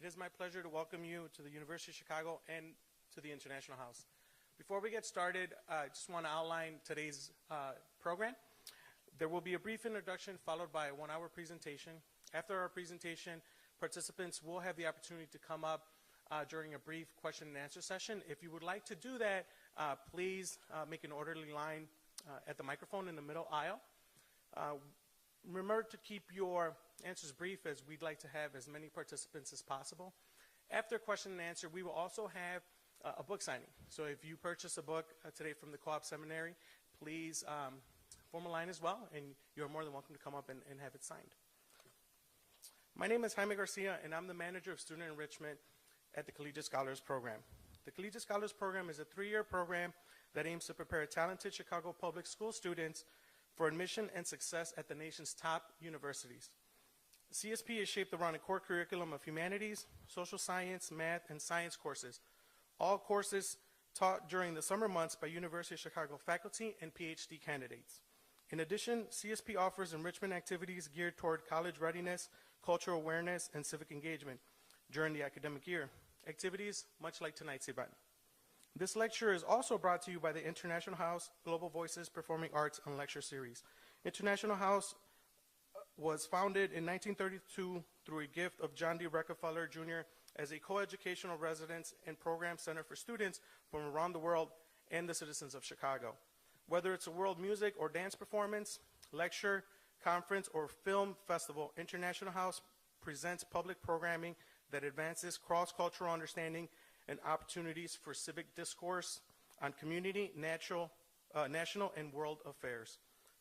is my pleasure to welcome you to the University of Chicago and to the International House. Before we get started, I just want to outline today's program. There will be a brief introduction followed by a 1-hour presentation. After our presentation, participants will have the opportunity to come up during a brief question and answer session. If you would like to do that, please make an orderly line at the microphone in the middle aisle. Remember to keep your answers brief, as we'd like to have as many participants as possible. After question and answer, we will also have a book signing. So if you purchase a book today from the Co-op Seminary, please form a line as well, and you're more than welcome to come up and have it signed. My name is Jaime Garcia, and I'm the Manager of Student Enrichment at the Collegiate Scholars Program. The Collegiate Scholars Program is a 3-year program that aims to prepare talented Chicago public school students for admission and success at the nation's top universities. CSP is shaped around a core curriculum of humanities, social science, math, and science courses. All courses taught during the summer months by University of Chicago faculty and PhD candidates. In addition, CSP offers enrichment activities geared toward college readiness, cultural awareness, and civic engagement during the academic year. Activities much like tonight's event. This lecture is also brought to you by the International House Global Voices Performing Arts and Lecture Series. International House was founded in 1932 through a gift of John D. Rockefeller Jr. as a coeducational residence and program center for students from around the world and the citizens of Chicago. Whether it's a world music or dance performance, lecture, conference, or film festival, International House presents public programming that advances cross-cultural understanding and opportunities for civic discourse on community, national, and world affairs.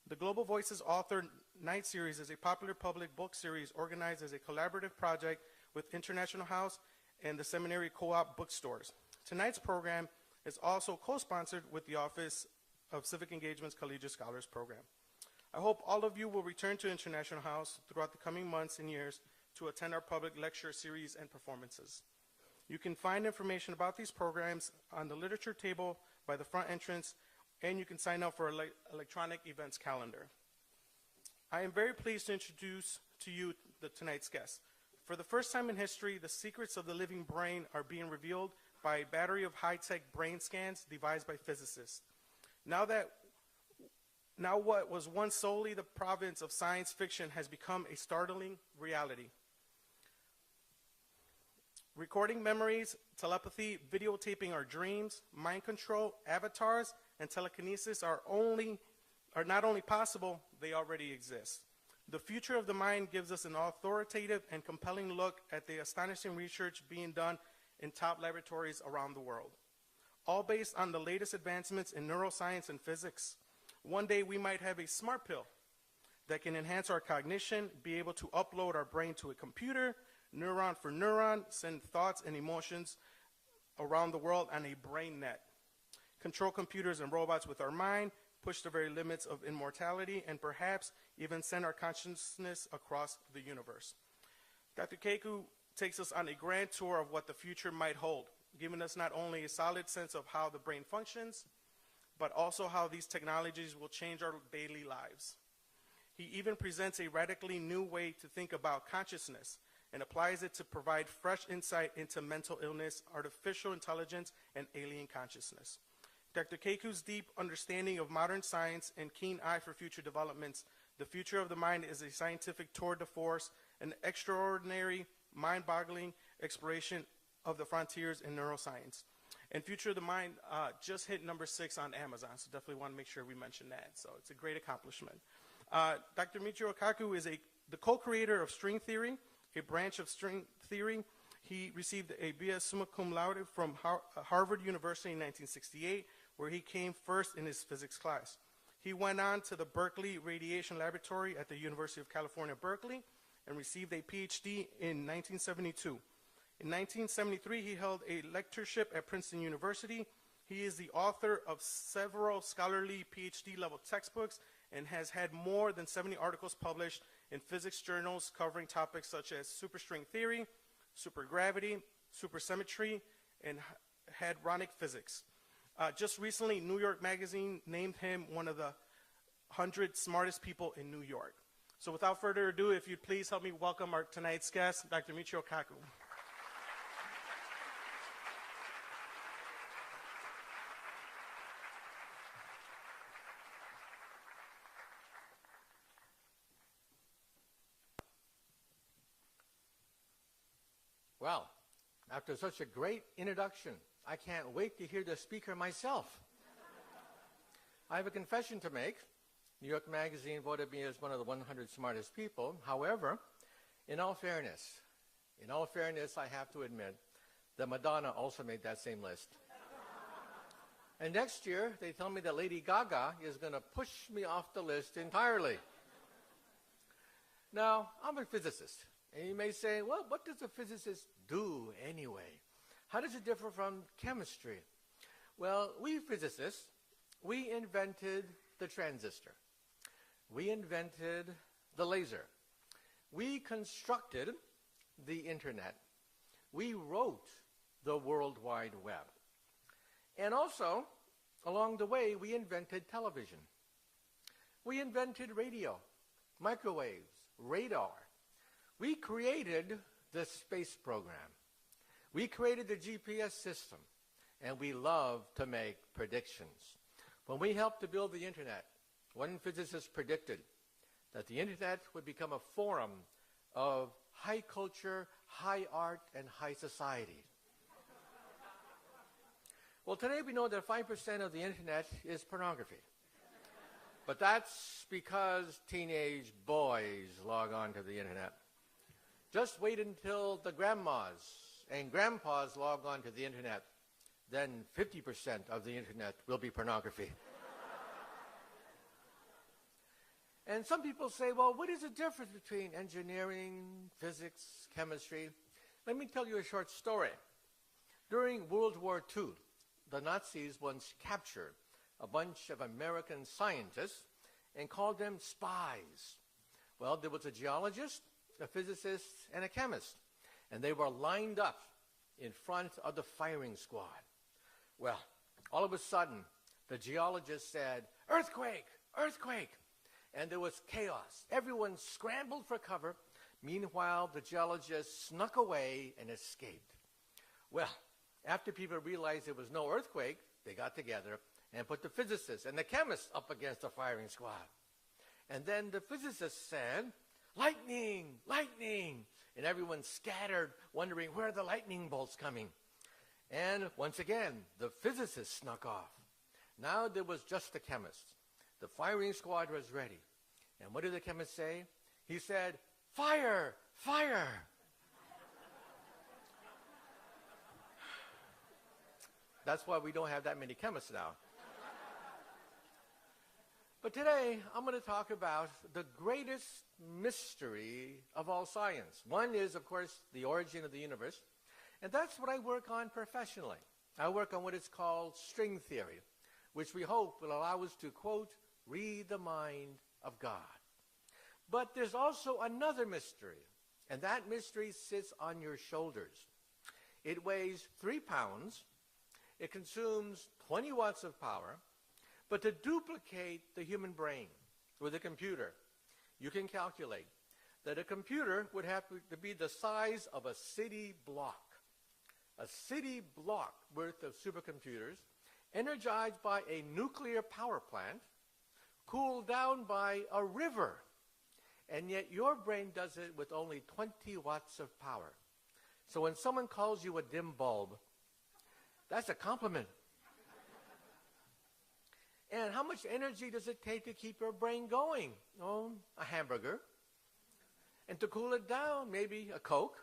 The Global Voices Author Night Series is a popular public book series organized as a collaborative project with International House and the Seminary Co-op bookstores. Tonight's program is also co-sponsored with the Office of Civic Engagement's Collegiate Scholars Program. I hope all of you will return to International House throughout the coming months and years to attend our public lecture series and performances. You can find information about these programs on the literature table by the front entrance, and you can sign up for an electronic events calendar. I am very pleased to introduce to you tonight's guest. For the first time in history, the secrets of the living brain are being revealed by a battery of high-tech brain scans devised by physicists. Now what was once solely the province of science fiction has become a startling reality. Recording memories, telepathy, videotaping our dreams, mind control, avatars, and telekinesis are not only possible, they already exist. The future of the mind gives us an authoritative and compelling look at the astonishing research being done in top laboratories around the world, all based on the latest advancements in neuroscience and physics. One day we might have a smart pill that can enhance our cognition, be able to upload our brain to a computer, neuron for neuron, send thoughts and emotions around the world on a brain net, control computers and robots with our mind, push the very limits of immortality, and perhaps even send our consciousness across the universe. Dr. Kaku takes us on a grand tour of what the future might hold, giving us not only a solid sense of how the brain functions, but also how these technologies will change our daily lives. He even presents a radically new way to think about consciousness and applies it to provide fresh insight into mental illness, artificial intelligence, and alien consciousness. Dr. Kaku's deep understanding of modern science and keen eye for future developments, the future of the mind is a scientific tour de force, an extraordinary, mind-boggling exploration of the frontiers in neuroscience. And Future of the Mind just hit number 6 on Amazon, so definitely want to make sure we mention that. So it's a great accomplishment. Dr. Michio Kaku is the co-creator of string theory, a branch of string theory. He received a B.S. summa cum laude from Harvard University in 1968, where he came first in his physics class. He went on to the Berkeley Radiation Laboratory at the University of California, Berkeley, and received a PhD in 1972. In 1973, he held a lectureship at Princeton University. He is the author of several scholarly PhD-level textbooks and has had more than 70 articles published in physics journals covering topics such as superstring theory, supergravity, supersymmetry, and hadronic physics. Just recently, New York Magazine named him one of the 100 smartest people in New York. So without further ado, if you'd please help me welcome our tonight's guest, Dr. Michio Kaku. after such a great introduction, I can't wait to hear the speaker myself. I have a confession to make. New York Magazine voted me as one of the 100 smartest people. However, in all fairness, I have to admit that Madonna also made that same list. And next year, they tell me that Lady Gaga is going to push me off the list entirely. Now, I'm a physicist. And you may say, well, what does a physicist do anyway? How does it differ from chemistry? Well, we physicists, we invented the transistor. We invented the laser. We constructed the internet. We wrote the World Wide Web. And also, along the way, we invented television. We invented radio, microwaves, radar. We created the space program. We created the GPS system. And we love to make predictions. When we helped to build the internet, one physicist predicted that the internet would become a forum of high culture, high art, and high society. Well, today we know that 5% of the internet is pornography. But that's because teenage boys log on to the internet. Just wait until the grandmas and grandpas log on to the internet. Then 50% of the internet will be pornography. And some people say, well, what is the difference between engineering, physics, chemistry? Let me tell you a short story. During World War II, the Nazis once captured a bunch of American scientists and called them spies. Well, there was a geologist, a physicist, and a chemist. And they were lined up in front of the firing squad. Well, all of a sudden, the geologist said, "Earthquake! Earthquake!" And there was chaos. Everyone scrambled for cover. Meanwhile, the geologist snuck away and escaped. Well, after people realized there was no earthquake, they got together and put the physicists and the chemists up against the firing squad. And then the physicist said, "Lightning! Lightning!" And everyone scattered, wondering, where are the lightning bolts coming? And once again, the physicist snuck off. Now there was just the chemists. The firing squad was ready. And what did the chemist say? He said, "Fire! Fire!" That's why we don't have that many chemists now. But today, I'm going to talk about the greatest mystery of all science. One is, of course, the origin of the universe. And that's what I work on professionally. I work on what is called string theory, which we hope will allow us to, quote, read the mind of God. But there's also another mystery, and that mystery sits on your shoulders. It weighs 3 pounds. It consumes 20 watts of power. But to duplicate the human brain with a computer, you can calculate that a computer would have to be the size of a city block. A city block worth of supercomputers, energized by a nuclear power plant, cooled down by a river. And yet your brain does it with only 20 watts of power. So when someone calls you a dim bulb, that's a compliment. And how much energy does it take to keep your brain going? Oh, a hamburger. And to cool it down, maybe a Coke.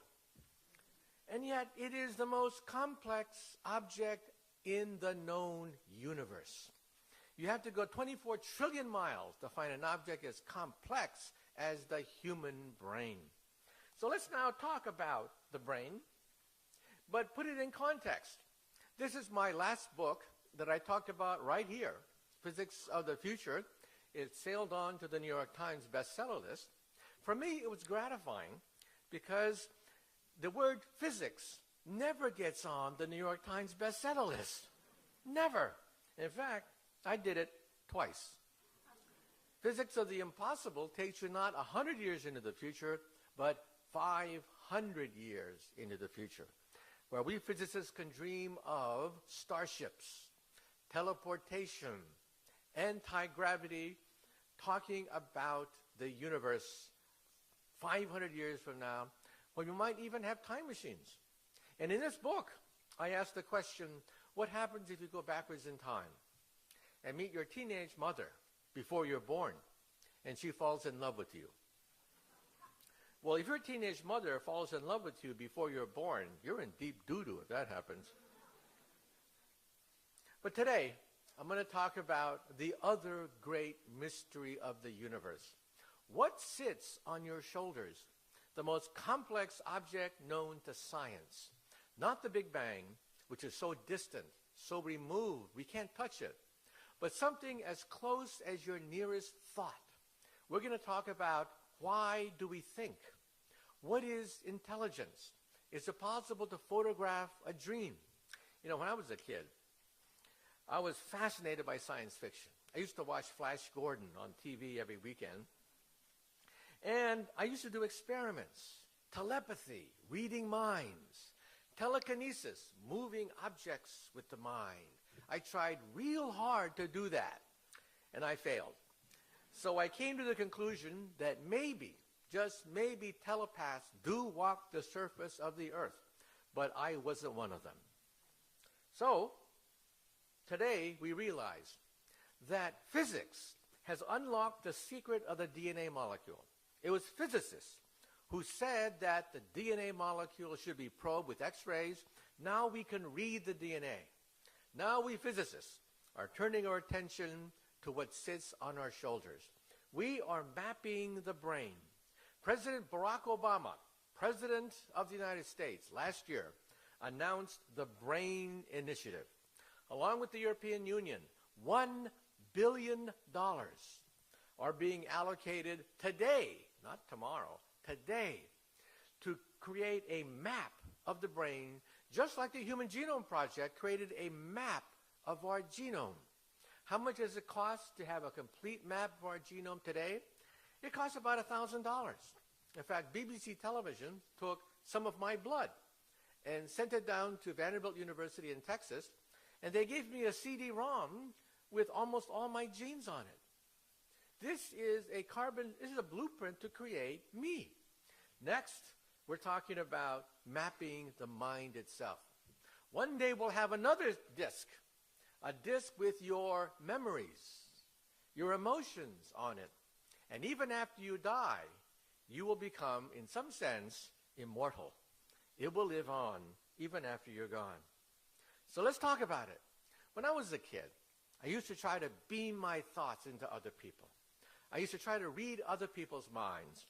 And yet it is the most complex object in the known universe. You have to go 24 trillion miles to find an object as complex as the human brain. So let's now talk about the brain, but put it in context. This is my last book that I talked about right here, Physics of the Future. It sailed on to the New York Times bestseller list. For me, it was gratifying because the word physics never gets on the New York Times bestseller list. Never. In fact, I did it twice. Physics of the Impossible takes you not 100 years into the future, but 500 years into the future, where we physicists can dream of starships, teleportation, anti-gravity, talking about the universe 500 years from now, when we might even have time machines. And in this book, I ask the question, what happens if you go backwards in time and meet your teenage mother before you're born and she falls in love with you? Well, if your teenage mother falls in love with you before you're born, you're in deep doo-doo if that happens. But today, I'm going to talk about the other great mystery of the universe. What sits on your shoulders? The most complex object known to science. Not the Big Bang, which is so distant, so removed, we can't touch it, but something as close as your nearest thought. We're going to talk about why do we think? What is intelligence? Is it possible to photograph a dream? You know, when I was a kid, I was fascinated by science fiction. I used to watch Flash Gordon on TV every weekend. And I used to do experiments, telepathy, reading minds, telekinesis, moving objects with the mind. I tried real hard to do that, and I failed. So I came to the conclusion that maybe, just maybe, telepaths do walk the surface of the earth, but I wasn't one of them. So today we realize that physics has unlocked the secret of the DNA molecule. It was physicists who said that the DNA molecule should be probed with X-rays. Now we can read the DNA. Now we physicists are turning our attention to what sits on our shoulders. We are mapping the brain. President Barack Obama, President of the United States, last year announced the Brain Initiative. Along with the European Union, $1 billion are being allocated today, not tomorrow, today, to create a map of the brain, just like the Human Genome Project created a map of our genome. How much does it cost to have a complete map of our genome today? It costs about $1,000. In fact, BBC Television took some of my blood and sent it down to Vanderbilt University in Texas, and they gave me a CD-ROM with almost all my genes on it. This is a blueprint to create me. Next, we're talking about mapping the mind itself. One day we'll have another disc, a disc with your memories, your emotions on it. And even after you die, you will become, in some sense, immortal. It will live on even after you're gone. So let's talk about it. When I was a kid, I used to try to beam my thoughts into other people. I used to try to read other people's minds.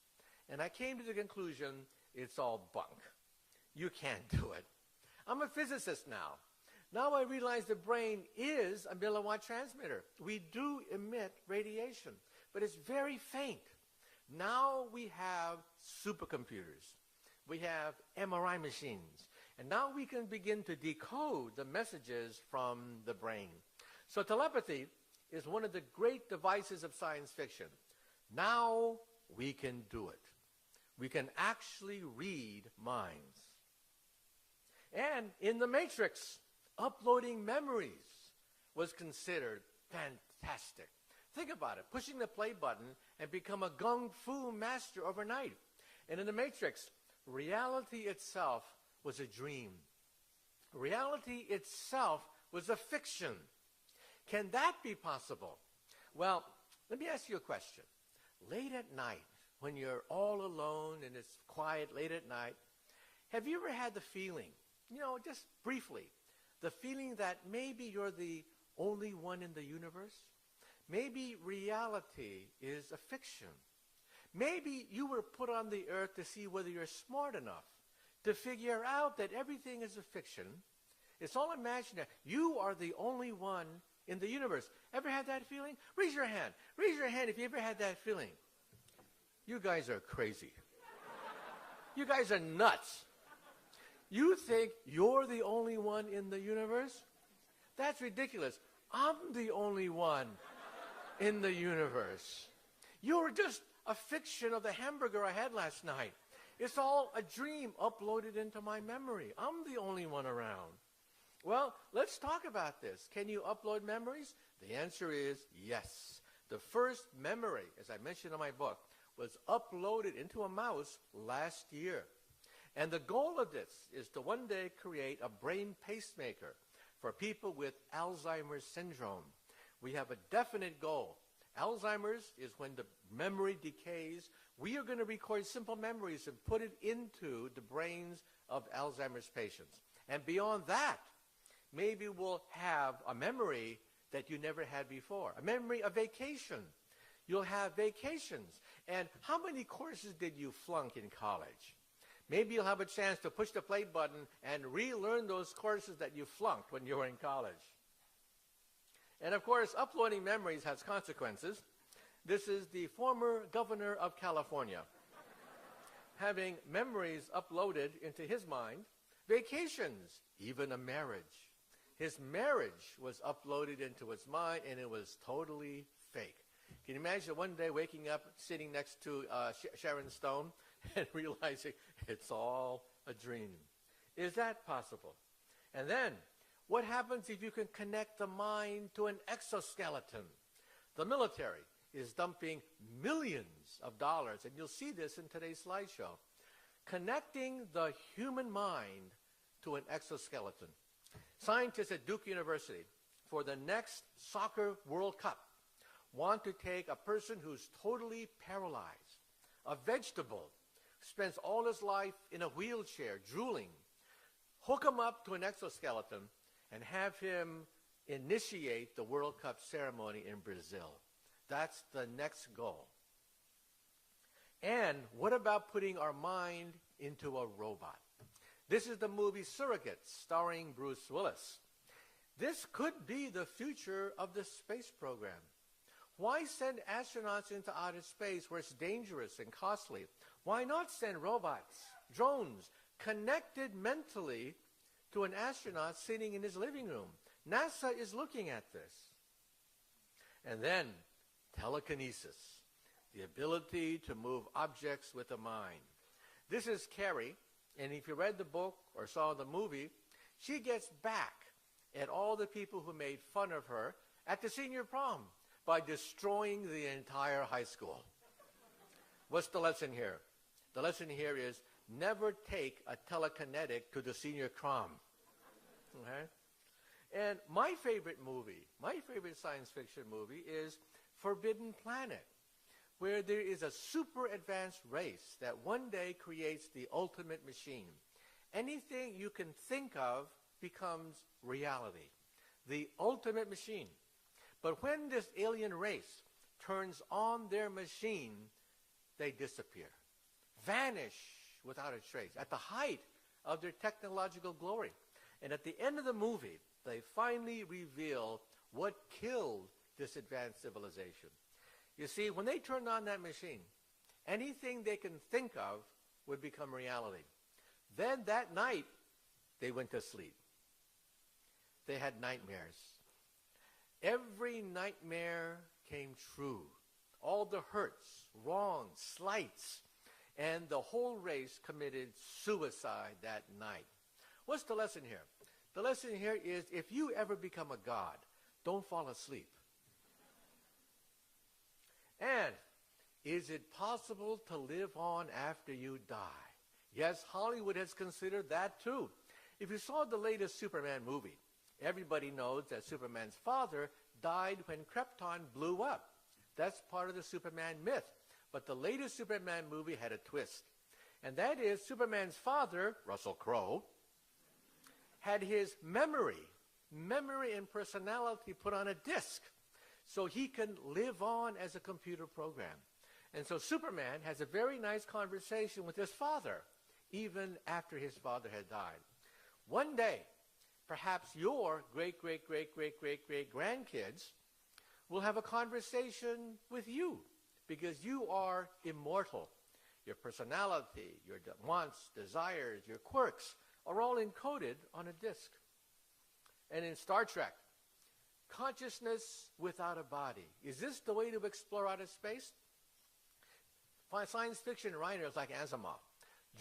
And I came to the conclusion, it's all bunk. You can't do it. I'm a physicist now. Now I realize the brain is a milliwatt transmitter. We do emit radiation, but it's very faint. Now we have supercomputers. We have MRI machines. And now we can begin to decode the messages from the brain. So telepathy is one of the great devices of science fiction. Now we can do it. We can actually read minds. And in the Matrix, uploading memories was considered fantastic. Think about it, pushing the play button and become a gung fu master overnight. And in the Matrix, reality itself was a dream. Reality itself was a fiction. Can that be possible? Well, let me ask you a question. Late at night, when you're all alone and it's quiet late at night, have you ever had the feeling, just briefly, the feeling that maybe you're the only one in the universe? Maybe reality is a fiction. Maybe you were put on the earth to see whether you're smart enough to figure out that everything is a fiction. It's all imaginary. You are the only one in the universe. Ever had that feeling? Raise your hand. Raise your hand if you ever had that feeling. You guys are crazy. You guys are nuts. You think you're the only one in the universe? That's ridiculous. I'm the only one in the universe. You're just a fiction of the hamburger I had last night. It's all a dream uploaded into my memory. I'm the only one around. Well, let's talk about this. Can you upload memories? The answer is yes. The first memory, as I mentioned in my book, was uploaded into a mouse last year. And the goal of this is to one day create a brain pacemaker for people with Alzheimer's syndrome. We have a definite goal. Alzheimer's is when the memory decays. We are going to record simple memories and put it into the brains of Alzheimer's patients. And beyond that, maybe we'll have a memory that you never had before, a memory of vacation. You'll have vacations. And how many courses did you flunk in college? Maybe you'll have a chance to push the play button and relearn those courses that you flunked when you were in college. And of course, uploading memories has consequences. This is the former governor of California having memories uploaded into his mind, vacations, even a marriage. His marriage was uploaded into his mind, and it was totally fake. Can you imagine one day waking up, sitting next to Sharon Stone, and realizing it's all a dream? Is that possible? And then, what happens if you can connect the mind to an exoskeleton? The military is dumping millions of dollars, and you'll see this in today's slideshow, connecting the human mind to an exoskeleton. Scientists at Duke University, for the next soccer World Cup, want to take a person who's totally paralyzed, a vegetable, spends all his life in a wheelchair, drooling, hook him up to an exoskeleton, and have him initiate the World Cup ceremony in Brazil. That's the next goal. And what about putting our mind into a robot? This is the movie Surrogates, starring Bruce Willis. This could be the future of the space program. Why send astronauts into outer space where it's dangerous and costly? Why not send robots, drones, connected mentally to an astronaut sitting in his living room? NASA is looking at this. And then telekinesis, the ability to move objects with the mind. This is Carrie, and if you read the book or saw the movie, she gets back at all the people who made fun of her at the senior prom by destroying the entire high school. What's the lesson here? The lesson here is never take a telekinetic to the senior prom. Okay? And my favorite movie, my favorite science fiction movie is Forbidden Planet, where there is a super advanced race that one day creates the ultimate machine. Anything you can think of becomes reality. The ultimate machine. But when this alien race turns on their machine, they disappear, vanish without a trace, at the height of their technological glory. And at the end of the movie, they finally reveal what killed this advanced civilization. You see, when they turned on that machine, anything they can think of would become reality. Then that night, they went to sleep. They had nightmares. Every nightmare came true. All the hurts, wrongs, slights, and the whole race committed suicide that night. What's the lesson here? The lesson here is if you ever become a god, don't fall asleep. And is it possible to live on after you die? Yes, Hollywood has considered that too. If you saw the latest Superman movie, everybody knows that Superman's father died when Krypton blew up. That's part of the Superman myth. But the latest Superman movie had a twist. And that is Superman's father, Russell Crowe, had his memory and personality put on a disc so he can live on as a computer program. And so Superman has a very nice conversation with his father, even after his father had died. One day, perhaps your great-great-great-great-great-great-grandkids will have a conversation with you because you are immortal. Your personality, your wants, desires, your quirks are all encoded on a disc. And in Star Trek, consciousness without a body. Is this the way to explore outer space? Science fiction writers like Asimov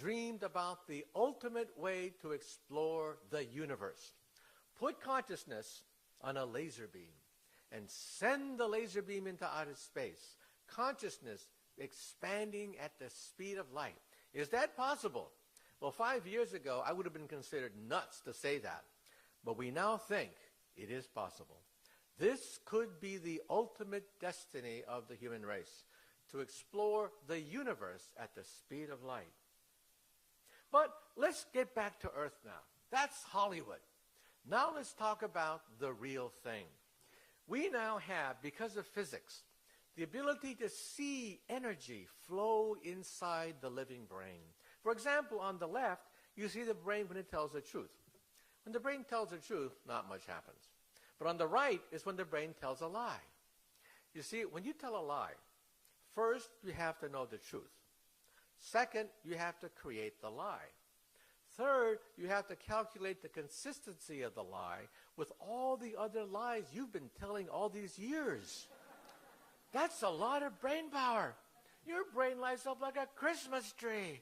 dreamed about the ultimate way to explore the universe. Put consciousness on a laser beam and send the laser beam into outer space. Consciousness expanding at the speed of light. Is that possible? Well, 5 years ago, I would have been considered nuts to say that. But we now think it is possible. This could be the ultimate destiny of the human race, to explore the universe at the speed of light. But let's get back to Earth now. That's Hollywood. Now let's talk about the real thing. We now have, because of physics, the ability to see energy flow inside the living brain. For example, on the left, you see the brain when it tells the truth. When the brain tells the truth, not much happens. But on the right is when the brain tells a lie. You see, when you tell a lie, first you have to know the truth. Second, you have to create the lie. Third, you have to calculate the consistency of the lie with all the other lies you've been telling all these years. That's a lot of brain power. Your brain lights up like a Christmas tree.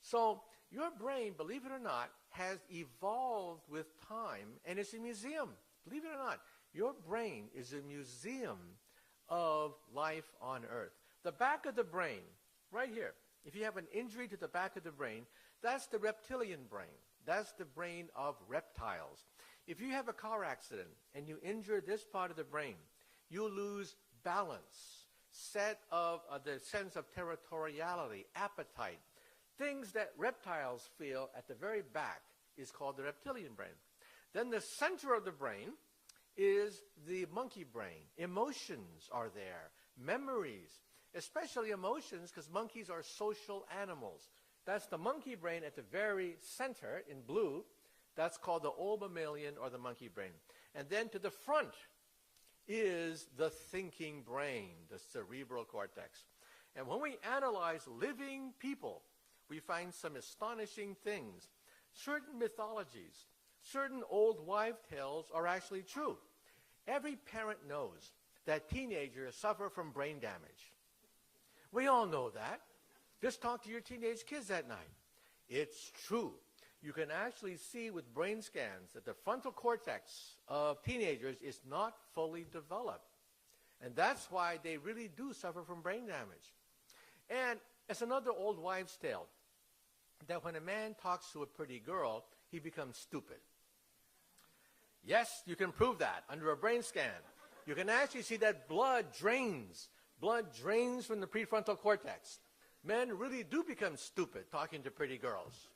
So your brain, believe it or not, has evolved with time, and it's a museum. Believe it or not, your brain is a museum of life on Earth. The back of the brain, right here, if you have an injury to the back of the brain, that's the reptilian brain. That's the brain of reptiles. If you have a car accident and you injure this part of the brain, you lose balance, the sense of territoriality, appetite. Things that reptiles feel at the very back is called the reptilian brain. Then the center of the brain is the monkey brain. Emotions are there, memories, especially emotions, because monkeys are social animals. That's the monkey brain at the very center in blue. That's called the old mammalian or the monkey brain. And then to the front is the thinking brain, the cerebral cortex. And when we analyze living people, we find some astonishing things. Certain mythologies, certain old wives' tales are actually true. Every parent knows that teenagers suffer from brain damage. We all know that. Just talk to your teenage kids at night. It's true. You can actually see with brain scans that the frontal cortex of teenagers is not fully developed. And that's why they really do suffer from brain damage. And it's another old wives' tale that when a man talks to a pretty girl, he becomes stupid. Yes, you can prove that under a brain scan. You can actually see that blood drains. Blood drains from the prefrontal cortex. Men really do become stupid talking to pretty girls,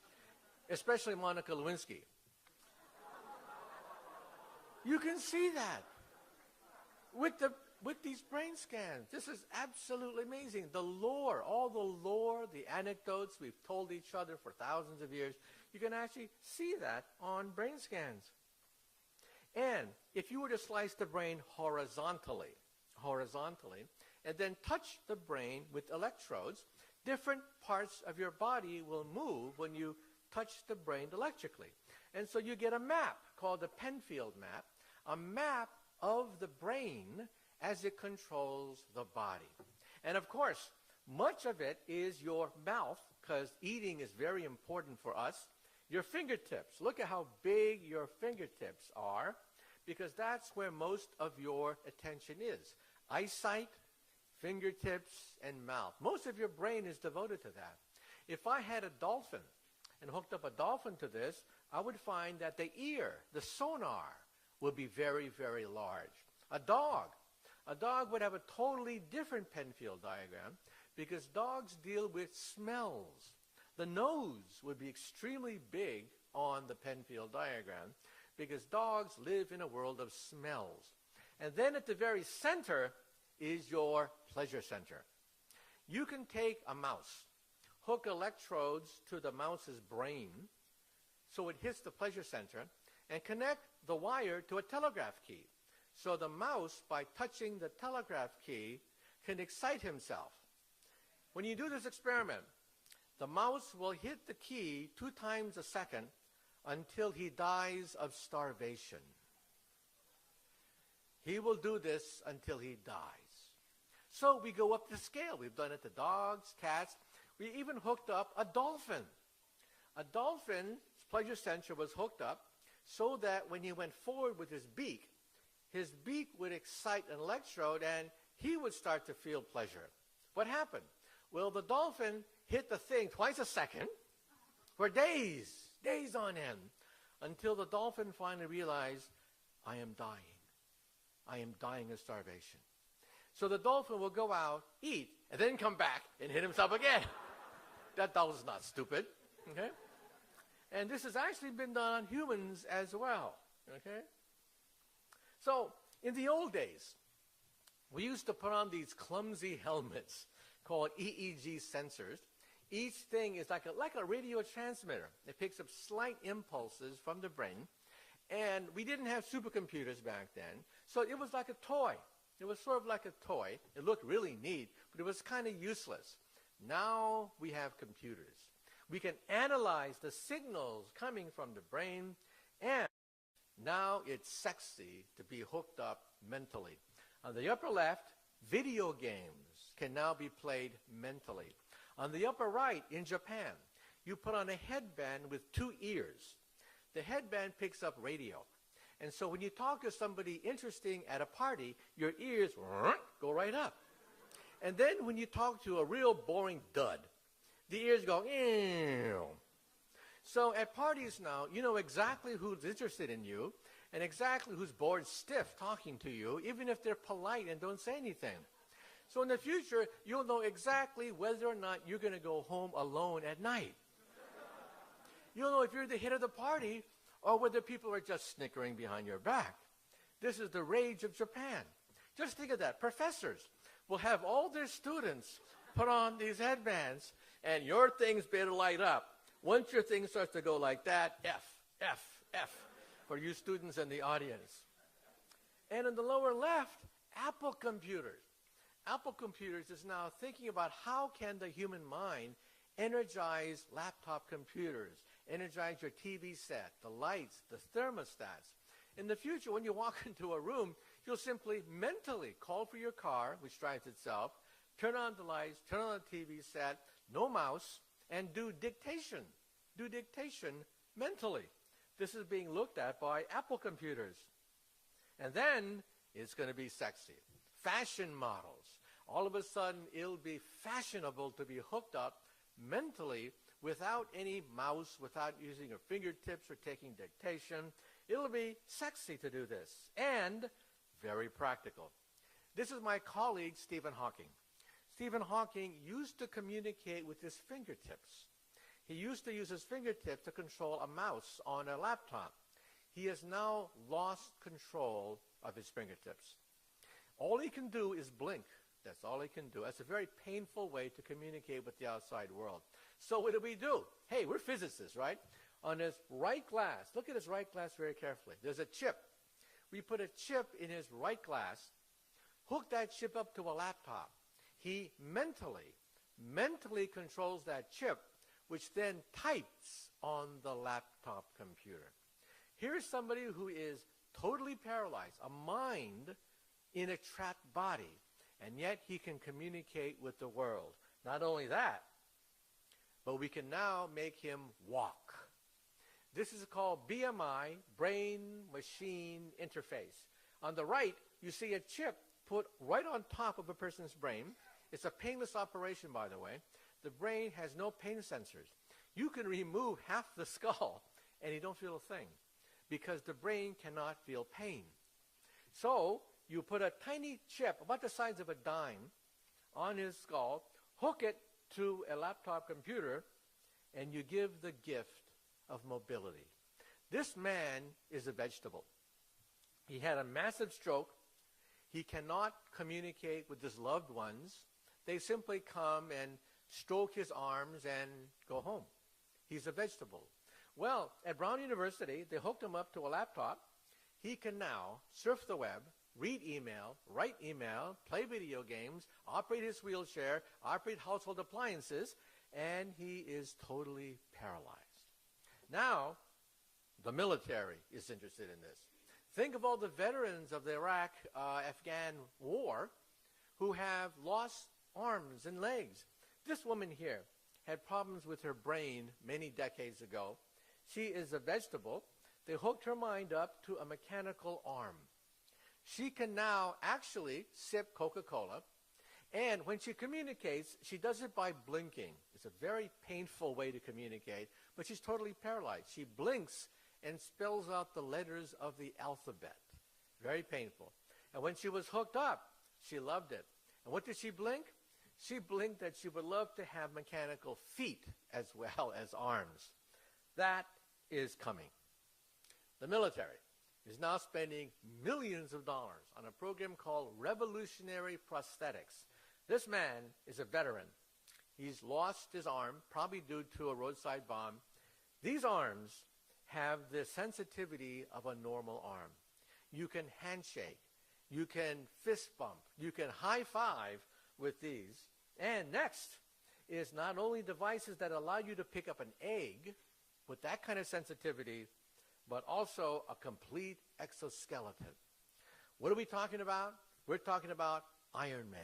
especially Monica Lewinsky. You can see that with these brain scans. This is absolutely amazing. The lore, all the lore, the anecdotes we've told each other for thousands of years, you can actually see that on brain scans. And if you were to slice the brain horizontally, and then touch the brain with electrodes, different parts of your body will move when you touch the brain electrically. And so you get a map called the Penfield map, a map of the brain as it controls the body. And of course, much of it is your mouth, because eating is very important for us. Your fingertips, look at how big your fingertips are, because that's where most of your attention is. Eyesight, fingertips, and mouth. Most of your brain is devoted to that. If I had a dolphin and hooked up a dolphin to this, I would find that the ear, the sonar, would be very, very large. A dog would have a totally different Penfield diagram because dogs deal with smells. The nose would be extremely big on the Penfield diagram because dogs live in a world of smells. And then at the very center is your pleasure center. You can take a mouse, hook electrodes to the mouse's brain so it hits the pleasure center, and connect the wire to a telegraph key. So the mouse, by touching the telegraph key, can excite himself. When you do this experiment, the mouse will hit the key 2 times a second until he dies of starvation. He will do this until he dies. So we go up the scale. We've done it to dogs, cats. We even hooked up a dolphin. A dolphin's pleasure center was hooked up so that when he went forward with his beak would excite an electrode and he would start to feel pleasure. What happened? Well, the dolphin hit the thing twice a second for days on end, until the dolphin finally realized, I am dying. I am dying of starvation. So the dolphin will go out, eat, and then come back and hit himself again. That dolphin's not stupid, okay? And this has actually been done on humans as well, okay? So in the old days, we used to put on these clumsy helmets called EEG sensors. Each thing is like a radio transmitter. It picks up slight impulses from the brain. And we didn't have supercomputers back then, so it was like a toy. It was sort of like a toy. It looked really neat, but it was kind of useless. Now we have computers. We can analyze the signals coming from the brain, and now it's sexy to be hooked up mentally. On the upper left, video games can now be played mentally. On the upper right, in Japan, you put on a headband with 2 ears. The headband picks up radio. And so when you talk to somebody interesting at a party, your ears go right up. And then when you talk to a real boring dud, the ears go, ew. So at parties now, you know exactly who's interested in you and exactly who's bored stiff talking to you, even if they're polite and don't say anything. So in the future, you'll know exactly whether or not you're going to go home alone at night. You'll know if you're the hit of the party or whether people are just snickering behind your back. This is the rage of Japan. Just think of that. Professors will have all their students put on these headbands, and your things better light up. Once your thing starts to go like that, F, F, F, for you students in the audience. And in the lower left, Apple computers. Apple Computers is now thinking about how can the human mind energize laptop computers, energize your TV set, the lights, the thermostats. In the future, when you walk into a room, you'll simply mentally call for your car, which drives itself, turn on the lights, turn on the TV set, no mouse, and do dictation. Do dictation mentally. This is being looked at by Apple computers. And then it's going to be sexy. Fashion models. All of a sudden, it'll be fashionable to be hooked up mentally without any mouse, without using your fingertips or taking dictation. It'll be sexy to do this, and very practical. This is my colleague, Stephen Hawking. Stephen Hawking used to communicate with his fingertips. He used to use his fingertips to control a mouse on a laptop. He has now lost control of his fingertips. All he can do is blink. That's all he can do. That's a very painful way to communicate with the outside world. So what do? Hey, we're physicists, right? On his right glass, look at his right glass very carefully. There's a chip. We put a chip in his right glass, hook that chip up to a laptop. He mentally controls that chip, which then types on the laptop computer. Here's somebody who is totally paralyzed, a mind in a trapped body, and yet he can communicate with the world. Not only that, but we can now make him walk. This is called BMI, brain-machine interface. On the right, you see a chip put right on top of a person's brain. It's a painless operation, by the way. The brain has no pain sensors. You can remove half the skull, and you don't feel a thing, because the brain cannot feel pain. So you put a tiny chip, about the size of a dime, on his skull, hook it to a laptop computer, and you give the gift of mobility. This man is a vegetable. He had a massive stroke. He cannot communicate with his loved ones. They simply come and stroke his arms and go home. He's a vegetable. Well, at Brown University, they hooked him up to a laptop. He can now surf the web, read email, write email, play video games, operate his wheelchair, operate household appliances, and he is totally paralyzed. Now, the military is interested in this. Think of all the veterans of the Iraq-Afghan war who have lost arms and legs. This woman here had problems with her brain many decades ago. She is a vegetable. They hooked her mind up to a mechanical arm. She can now actually sip Coca-Cola, and when she communicates, she does it by blinking. It's a very painful way to communicate, but she's totally paralyzed. She blinks and spells out the letters of the alphabet. Very painful. And when she was hooked up, she loved it. And what did she blink? She blinked that she would love to have mechanical feet as well as arms. That is coming. The military is now spending millions of dollars on a program called Revolutionary Prosthetics. This man is a veteran. He's lost his arm, probably due to a roadside bomb. These arms have the sensitivity of a normal arm. You can handshake. You can fist bump. You can high five with these. And next is not only devices that allow you to pick up an egg with that kind of sensitivity, but also a complete exoskeleton. What are we talking about? We're talking about Iron Man.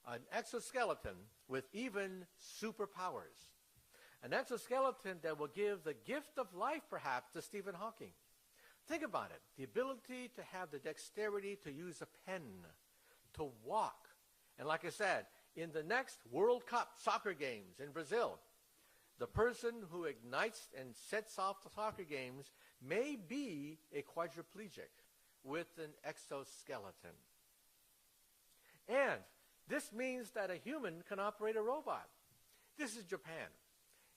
An exoskeleton with even superpowers. An exoskeleton that will give the gift of life, perhaps, to Stephen Hawking. Think about it. The ability to have the dexterity to use a pen, to walk. And like I said, in the next World Cup soccer games in Brazil, the person who ignites and sets off the soccer games may be a quadriplegic with an exoskeleton. And this means that a human can operate a robot. This is Japan.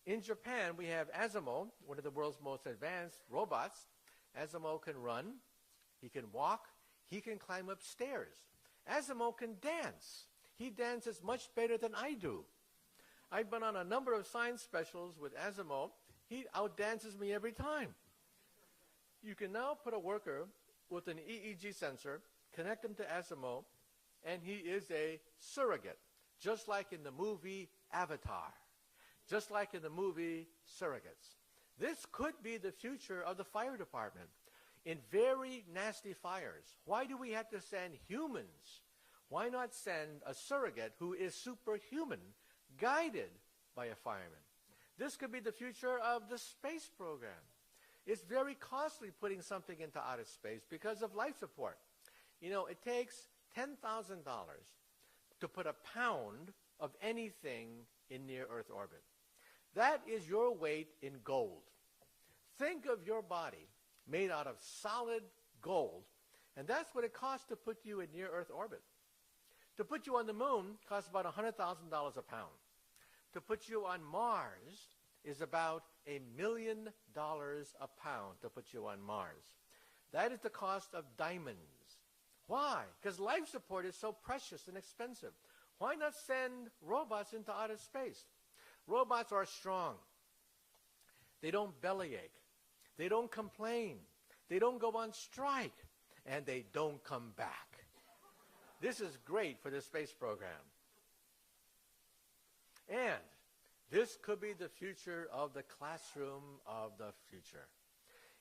In Japan, we have Asimo, one of the world's most advanced robots. Asimo can run, he can walk, he can climb up stairs. Asimo can dance. He dances much better than I do. I've been on a number of science specials with Asimo. He outdances me every time. You can now put a worker with an EEG sensor, connect him to Asimo, and he is a surrogate, just like in the movie Avatar, just like in the movie Surrogates. This could be the future of the fire department. In very nasty fires, why do we have to send humans? Why not send a surrogate who is superhuman, guided by a fireman? This could be the future of the space program. It's very costly putting something into outer space because of life support. You know, it takes $10,000 to put a pound of anything in near Earth orbit. That is your weight in gold. Think of your body made out of solid gold, and that's what it costs to put you in near Earth orbit. To put you on the moon costs about $100,000 a pound. To put you on Mars is about $1 million a pound to put you on Mars. That is the cost of diamonds. Why? Because life support is so precious and expensive. Why not send robots into outer space? Robots are strong. They don't bellyache. They don't complain. They don't go on strike. And they don't come back. This is great for the space program. And this could be the future of the classroom of the future.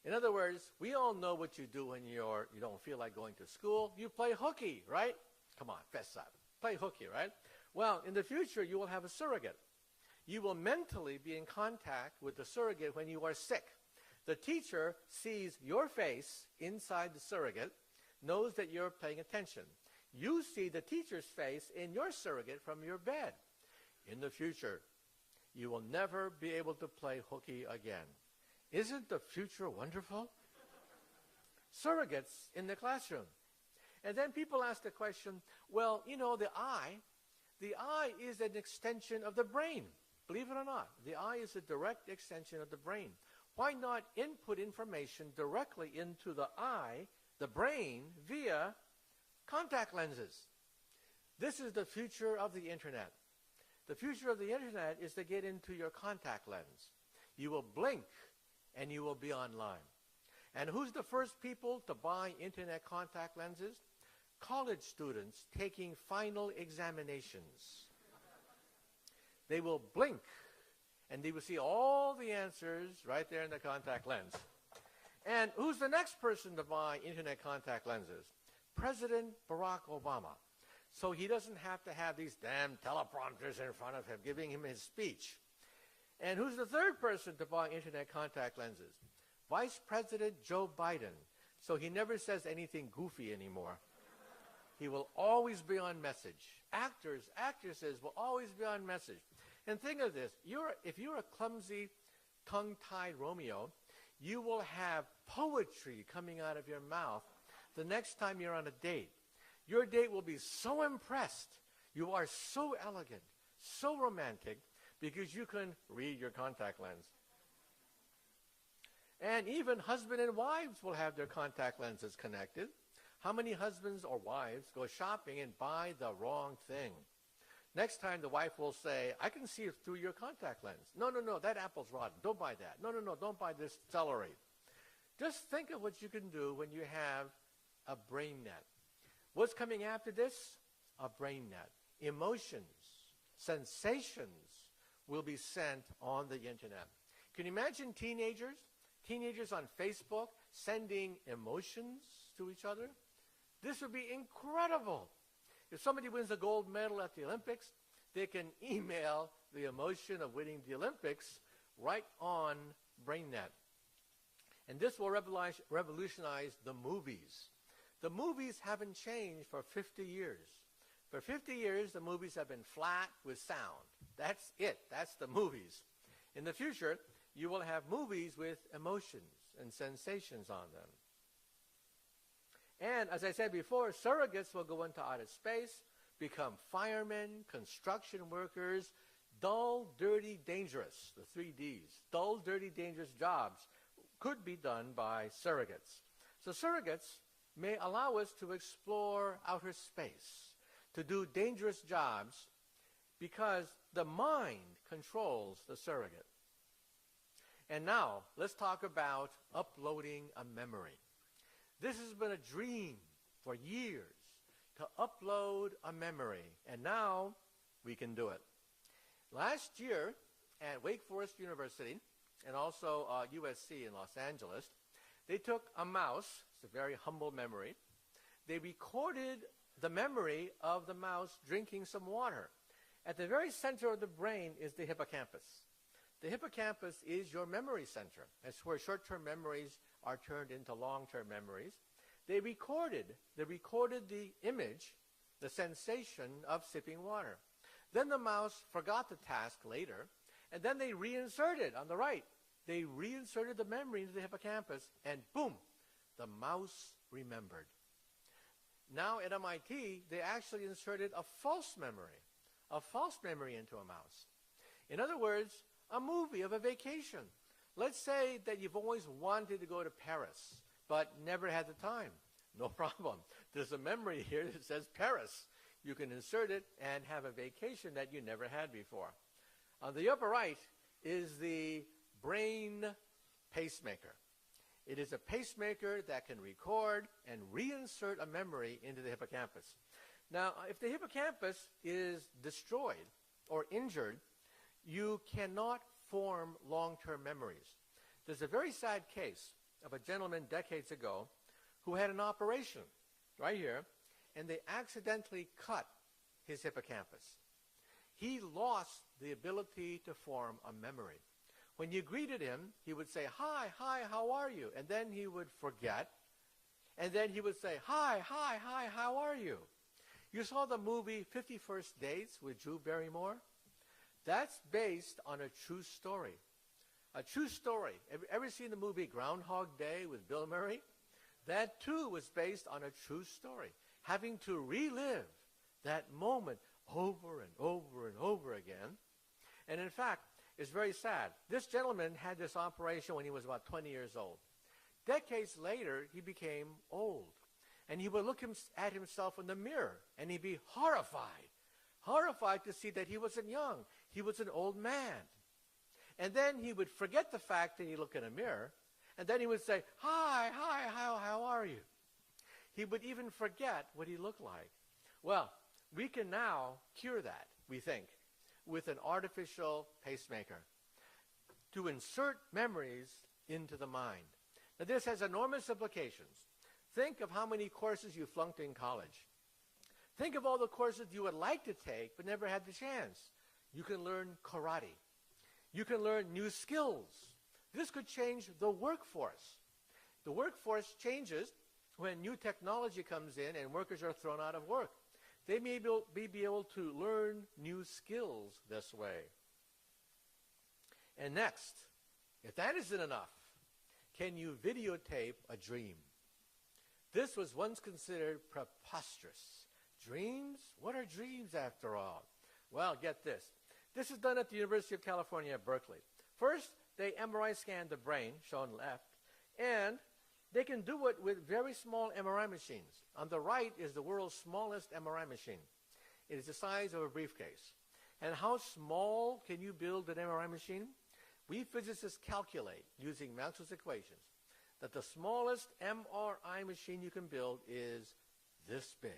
In other words, we all know what you do when you don't feel like going to school. You play hooky, right? Come on, fess up. Play hooky, right? Well, in the future, you will have a surrogate. You will mentally be in contact with the surrogate when you are sick. The teacher sees your face inside the surrogate, knows that you're paying attention. You see the teacher's face in your surrogate from your bed. In the future, you will never be able to play hooky again. Isn't the future wonderful? Surrogates in the classroom. And then people ask the question, well, you know, the eye is an extension of the brain. Believe it or not, the eye is a direct extension of the brain. Why not input information directly into the eye, the brain, via contact lenses? This is the future of the internet. The future of the internet is to get into your contact lens. You will blink and you will be online. And who's the first people to buy internet contact lenses? College students taking final examinations. They will blink and they will see all the answers right there in the contact lens. And who's the next person to buy internet contact lenses? President Barack Obama. So he doesn't have to have these damn teleprompters in front of him giving him his speech. And who's the third person to buy internet contact lenses? Vice President Joe Biden. So he never says anything goofy anymore. He will always be on message. Actors, actresses will always be on message. And think of this. If you're a clumsy, tongue-tied Romeo, you will have poetry coming out of your mouth the next time you're on a date. Your date will be so impressed. You are so elegant, so romantic, because you can read your contact lens. And even husband and wives will have their contact lenses connected. How many husbands or wives go shopping and buy the wrong thing? Next time the wife will say, I can see it through your contact lens. No, that apple's rotten. Don't buy that. No, don't buy this celery. Just think of what you can do when you have a brain net. What's coming after this? A brain net. Emotions, sensations will be sent on the internet. Can you imagine teenagers? Teenagers on Facebook sending emotions to each other? This would be incredible. If somebody wins a gold medal at the Olympics, they can email the emotion of winning the Olympics right on BrainNet. And this will revolutionize the movies. The movies haven't changed for 50 years. For 50 years, the movies have been flat with sound. That's it. That's the movies. In the future, you will have movies with emotions and sensations on them. And as I said before, surrogates will go into outer space, become firemen, construction workers, dull, dirty, dangerous, the 3 Ds. Dull, dirty, dangerous jobs could be done by surrogates. So surrogates may allow us to explore outer space, to do dangerous jobs, because the mind controls the surrogate. And now, let's talk about uploading a memory. This has been a dream for years, to upload a memory, and now we can do it. Last year at Wake Forest University and also USC in Los Angeles, they took a mouse, it's a very humble memory, they recorded the memory of the mouse drinking some water. At the very center of the brain is the hippocampus. The hippocampus is your memory center. That's where short-term memories are turned into long-term memories. They recorded the image, the sensation of sipping water. Then the mouse forgot the task later, and then they reinserted on the right. They reinserted the memory into the hippocampus, and boom, the mouse remembered. Now at MIT, they actually inserted a false memory into a mouse. In other words, a movie of a vacation. Let's say that you've always wanted to go to Paris, but never had the time. No problem. There's a memory here that says Paris. You can insert it and have a vacation that you never had before. On the upper right is the brain pacemaker. It is a pacemaker that can record and reinsert a memory into the hippocampus. Now, if the hippocampus is destroyed or injured, you cannot form long-term memories. There's a very sad case of a gentleman decades ago who had an operation right here, and they accidentally cut his hippocampus. He lost the ability to form a memory. When you greeted him, he would say, hi, how are you? And then he would forget, and then he would say, hi, how are you? You saw the movie 50 First Dates with Drew Barrymore? That's based on a true story. A true story. Ever seen the movie Groundhog Day with Bill Murray? That too was based on a true story. Having to relive that moment over and over and over again. And in fact, it's very sad. This gentleman had this operation when he was about 20 years old. Decades later, he became old. And he would look at himself in the mirror, and he'd be horrified to see that he wasn't young. He was an old man. And then he would forget the fact that he looked in a mirror, and then he would say, hi, how are you? He would even forget what he looked like. Well, we can now cure that, we think, with an artificial pacemaker to insert memories into the mind. Now, this has enormous implications. Think of how many courses you flunked in college. Think of all the courses you would like to take but never had the chance. You can learn karate. You can learn new skills. This could change the workforce. The workforce changes when new technology comes in and workers are thrown out of work. They may be able to learn new skills this way. And next, if that isn't enough, can you videotape a dream? This was once considered preposterous. Dreams? What are dreams after all? Well, get this. This is done at the University of California at Berkeley. First, they MRI scan the brain, shown left, and they can do it with very small MRI machines. On the right is the world's smallest MRI machine. It is the size of a briefcase. And how small can you build an MRI machine? We physicists calculate, using Maxwell's equations, that the smallest MRI machine you can build is this big.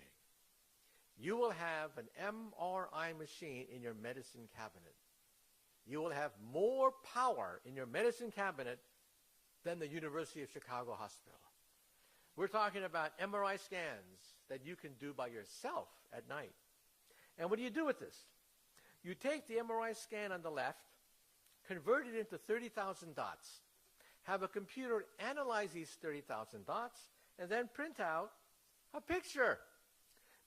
You will have an MRI machine in your medicine cabinet. You will have more power in your medicine cabinet than the University of Chicago Hospital. We're talking about MRI scans that you can do by yourself at night. And what do you do with this? You take the MRI scan on the left, convert it into 30,000 dots, have a computer analyze these 30,000 dots, and then print out a picture.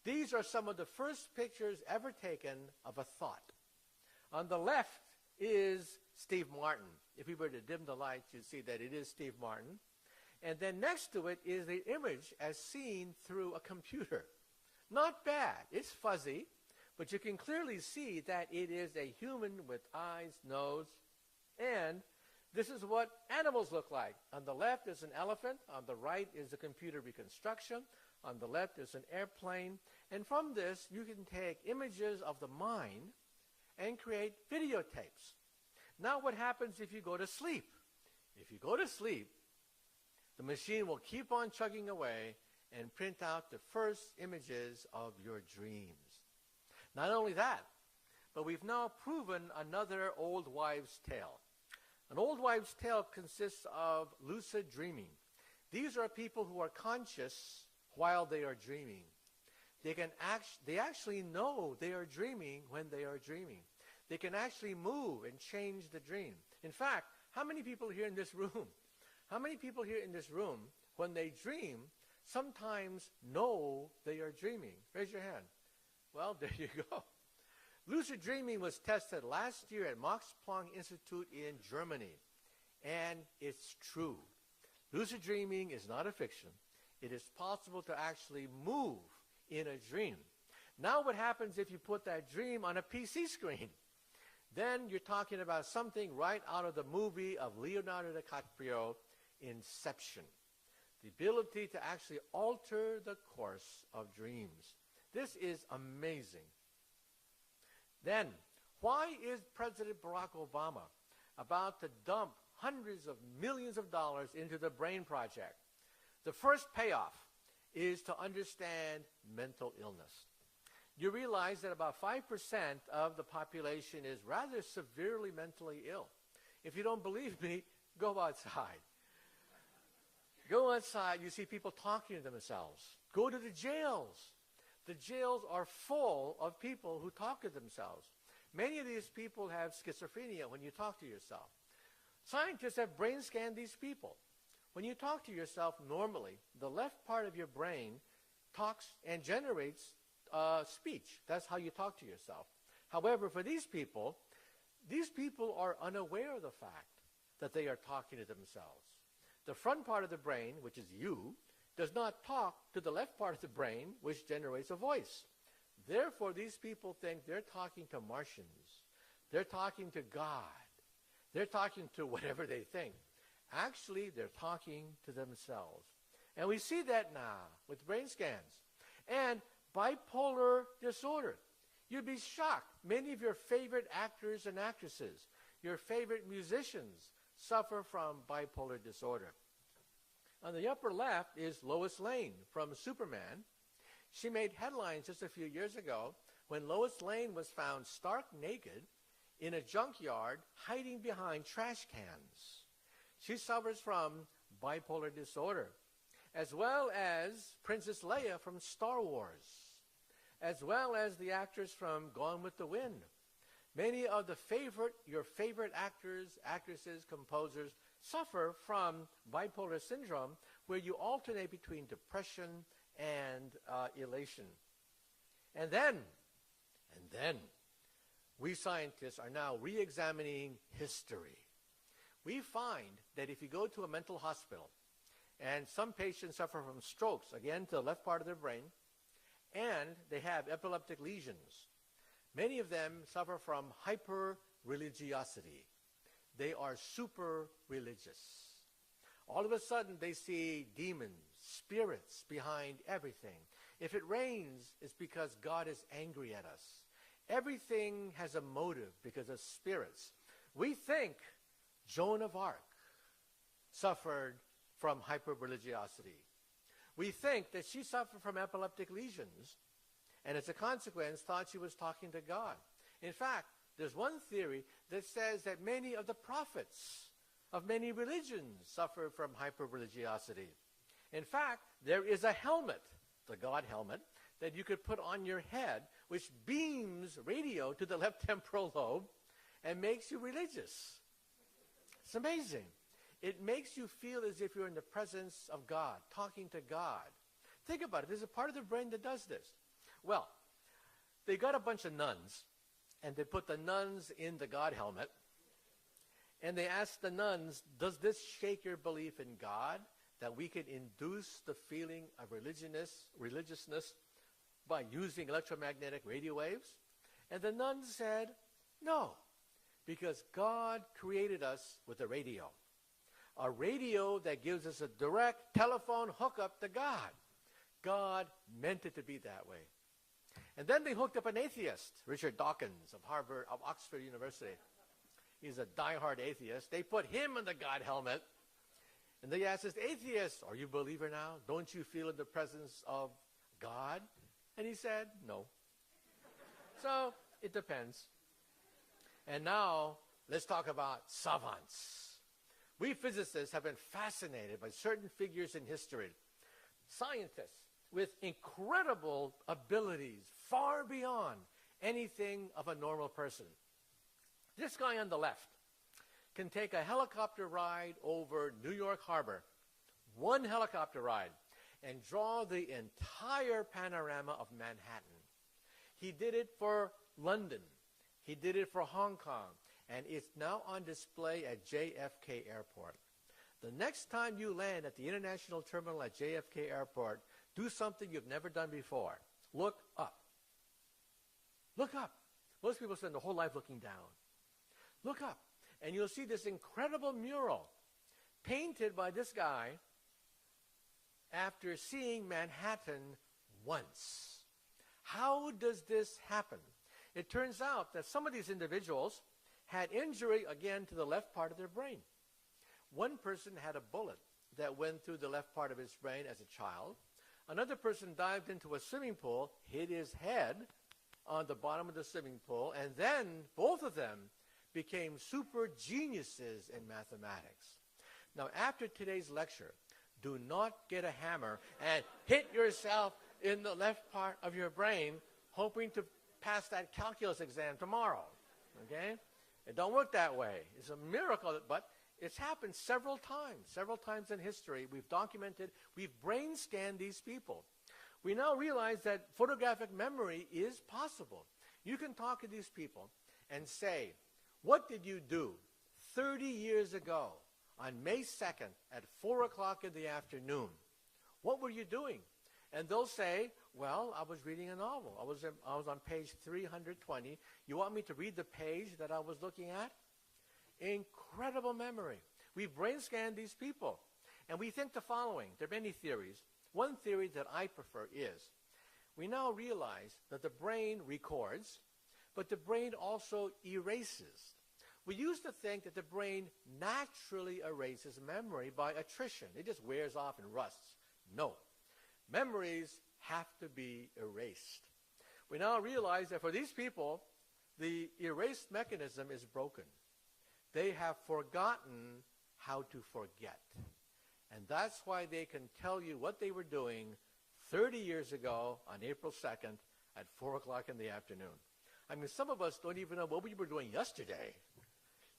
These are some of the first pictures ever taken of a thought. On the left is Steve Martin. If we were to dim the lights, you'd see that it is Steve Martin. And then next to it is the image as seen through a computer. Not bad. It's fuzzy, but you can clearly see that it is a human with eyes, nose, and this is what animals look like. On the left is an elephant. On the right is a computer reconstruction. On the left is an airplane. And from this, you can take images of the mind and create videotapes. Now what happens if you go to sleep? If you go to sleep, the machine will keep on chugging away and print out the first images of your dreams. Not only that, but we've now proven another old wives' tale. An old wives' tale consists of lucid dreaming. These are people who are conscious while they are dreaming. They actually know they are dreaming when they are dreaming. They can actually move and change the dream. In fact, how many people here in this room, when they dream, sometimes know they are dreaming? Raise your hand. Well, there you go. Lucid dreaming was tested last year at Max Planck Institute in Germany. And it's true. Lucid dreaming is not a fiction. It is possible to actually move in a dream. Now what happens if you put that dream on a PC screen? Then you're talking about something right out of the movie of Leonardo DiCaprio, Inception. The ability to actually alter the course of dreams. This is amazing. Then, why is President Barack Obama about to dump hundreds of millions of dollars into the Brain Project? The first payoff is to understand mental illness. You realize that about 5% of the population is rather severely mentally ill. If you don't believe me, go outside. Go outside, you see people talking to themselves. Go to the jails. The jails are full of people who talk to themselves. Many of these people have schizophrenia when you talk to yourself. Scientists have brain scanned these people. When you talk to yourself normally, the left part of your brain talks and generates speech. That's how you talk to yourself. However, for these people are unaware of the fact that they are talking to themselves. The front part of the brain, which is you, does not talk to the left part of the brain, which generates a voice. Therefore, these people think they're talking to Martians. They're talking to God. They're talking to whatever they think. Actually, they're talking to themselves. And we see that now with brain scans. And bipolar disorder. You'd be shocked. Many of your favorite actors and actresses, your favorite musicians, suffer from bipolar disorder. On the upper left is Lois Lane from Superman. She made headlines just a few years ago when Lois Lane was found stark naked in a junkyard hiding behind trash cans. She suffers from bipolar disorder, as well as Princess Leia from Star Wars, as well as the actress from Gone with the Wind. Many of your favorite actors, actresses, composers suffer from bipolar syndrome, where you alternate between depression and elation. And then, we scientists are now re-examining history. we find that if you go to a mental hospital, and some patients suffer from strokes, again, to the left part of their brain, and they have epileptic lesions, many of them suffer from hyper-religiosity. They are super religious. All of a sudden, they see demons, spirits behind everything. If it rains, it's because God is angry at us. Everything has a motive because of spirits. We think Joan of Arc suffered from hyper-religiosity. We think that she suffered from epileptic lesions, and as a consequence, thought she was talking to God. In fact, there's one theory that says that many of the prophets of many religions suffer from hyper-religiosity. In fact, there is a helmet, the God helmet, that you could put on your head, which beams radio to the left temporal lobe and makes you religious. It's amazing. It makes you feel as if you're in the presence of God, talking to God. Think about it. There's a part of the brain that does this. Well, they got a bunch of nuns, and they put the nuns in the God helmet, and they asked the nuns, does this shake your belief in God, that we can induce the feeling of religiousness by using electromagnetic radio waves? And the nuns said, no, because God created us with a radio that gives us a direct telephone hookup to God. God meant it to be that way. And then they hooked up an atheist, Richard Dawkins of Oxford University. He's a diehard atheist. They put him in the God helmet, and they asked this atheist, are you a believer now? Don't you feel in the presence of God? And he said, no. So it depends. And now let's talk about savants. We physicists have been fascinated by certain figures in history, scientists with incredible abilities far beyond anything of a normal person. This guy on the left can take a helicopter ride over New York Harbor, one helicopter ride, and draw the entire panorama of Manhattan. He did it for London. He did it for Hong Kong. And it's now on display at JFK Airport. The next time you land at the international terminal at JFK Airport, do something you've never done before. Look up. Look up. Most people spend their whole life looking down. Look up, and you'll see this incredible mural painted by this guy after seeing Manhattan once. How does this happen? It turns out that some of these individuals had injury, again, to the left part of their brain. One person had a bullet that went through the left part of his brain as a child. Another person dived into a swimming pool, hit his head on the bottom of the swimming pool, and then both of them became super geniuses in mathematics. Now, after today's lecture, do not get a hammer and hit yourself in the left part of your brain hoping to pass that calculus exam tomorrow, okay? It don't work that way. It's a miracle, but it's happened several times in history. We've documented, we've brain scanned these people. We now realize that photographic memory is possible. You can talk to these people and say, what did you do 30 years ago on May 2nd at 4 o'clock in the afternoon? What were you doing? And they'll say, well, I was reading a novel. I was on page 320. You want me to read the page that I was looking at? Incredible memory. We brain scanned these people. And we think the following. There are many theories. One theory that I prefer is, we now realize that the brain records, but the brain also erases. We used to think that the brain naturally erases memory by attrition. It just wears off and rusts. No. Memories have to be erased. We now realize that for these people, the erase mechanism is broken. They have forgotten how to forget. And that's why they can tell you what they were doing 30 years ago on April 2nd at 4 o'clock in the afternoon. I mean, some of us don't even know what we were doing yesterday.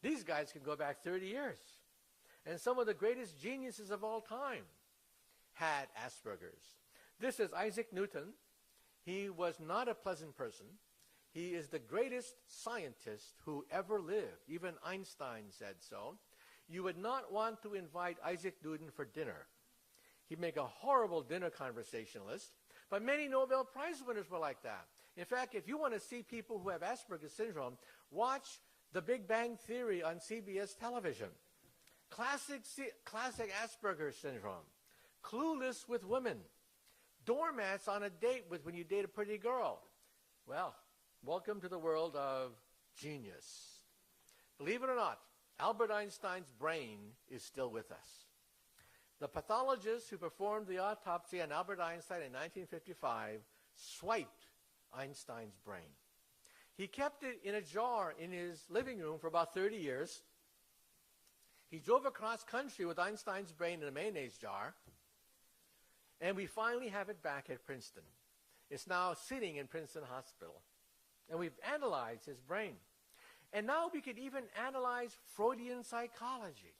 These guys can go back 30 years. And some of the greatest geniuses of all time had Asperger's. This is Isaac Newton. He was not a pleasant person. He is the greatest scientist who ever lived. Even Einstein said so. You would not want to invite Isaac Newton for dinner. He'd make a horrible dinner conversationalist, but many Nobel Prize winners were like that. In fact, if you want to see people who have Asperger's syndrome, watch The Big Bang Theory on CBS television. Classic Asperger's syndrome. Clueless with women. Doormats on a date with when you date a pretty girl. Well, welcome to the world of genius. Believe it or not, Albert Einstein's brain is still with us. The pathologist who performed the autopsy on Albert Einstein in 1955 swiped Einstein's brain. He kept it in a jar in his living room for about 30 years. He drove across country with Einstein's brain in a mayonnaise jar, and we finally have it back at Princeton. It's now sitting in Princeton Hospital, and we've analyzed his brain. And now we could even analyze Freudian psychology.